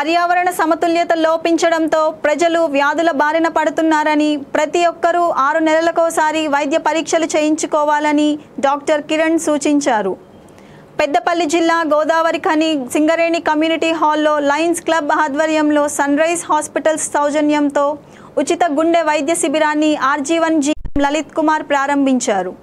పర్యావరణ సమతుల్యత లోపించడంతో ప్రజలు వ్యాధుల బారిన పడుతున్నారని ప్రతి ఒక్కరూ 6 నెలలకోసారి వైద్య పరీక్షలు చేయించుకోవాలని డాక్టర్ కిరణ్ సూచించారు. పెద్దపల్లి జిల్లా గోదావరి ఖని సింగరేణి కమ్యూనిటీ హాల్లో లయన్స్ క్లబ్ ఆధ్వర్యంలో సన్ రైజ్ హాస్పిటల్స్ సౌజన్యంతో ఉచిత గుండె వైద్య శిబిరాన్ని RG1 GM లలిత్ కుమార్ ప్రారంభించారు.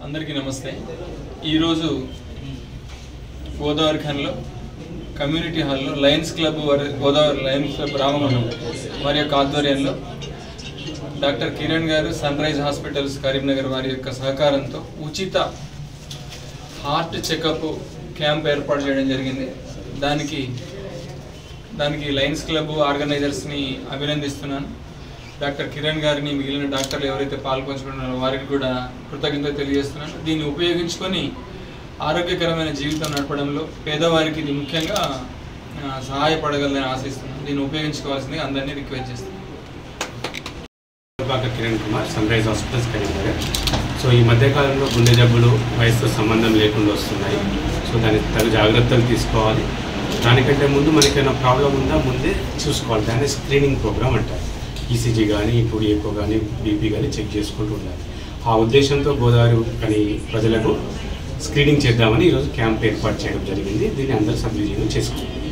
అందరికీ నమస్తే. ఈరోజు గోదావరి ఖన్లో కమ్యూనిటీ హాల్లో Lions club Godavari Lions club Ramagundam వారి యొక్క ఆధ్వర్యంలో డాక్టర్ కిరణ్ గారు సన్ రైజ్ హాస్పిటల్స్ కరీంనగర్ వారి యొక్క సహకారంతో ఉచిత హార్ట్ చెకప్ క్యాంప్ ఏర్పాటు చేయడం జరిగింది. దానికి లయన్స్ క్లబ్ ఆర్గనైజర్స్ని అభినందిస్తున్నాను. డాక్టర్ కిరణ్ గారిని మిగిలిన డాక్టర్లు ఎవరైతే పాల్పంచుకున్నారో వారికి కూడా కృతజ్ఞత తెలియజేస్తున్నాను. దీన్ని ఉపయోగించుకొని ఆరోగ్యకరమైన జీవితం నడపడంలో పేదవారికి ఇది ముఖ్యంగా సహాయపడగలని ఆశిస్తున్నాను. దీన్ని ఉపయోగించుకోవాల్సింది అందరినీ రిక్వెస్ట్ చేస్తున్నాను. Doctor Kiran Kumar, Sunrise Hospitals Karimnagar. So ఈ మధ్యకాలంలో గుండె జబ్బులు వయసుతో సంబంధం లేకుండా వస్తున్నాయి. సో దానికి తగు జాగ్రత్తలు తీసుకోవాలి. దానికంటే ముందు మనకైనా ప్రాబ్లం ఉందా ముందే చూసుకోవాలి. దాన్ని స్క్రీనింగ్ ప్రోగ్రామ్ అంటారు. ఈసీజీ కానీ ఇప్పుడు ఎక్కువ కానీ బీపీ కానీ చెక్ చేసుకుంటూ ఉండాలి. ఆ ఉద్దేశంతో గోదావరి కానీ ప్రజలకు స్క్రీనింగ్ చేద్దామని ఈరోజు క్యాంప్ ఏర్పాటు చేయడం జరిగింది. దీన్ని అందరూ సద్వినియోగం చేసుకోవాలి.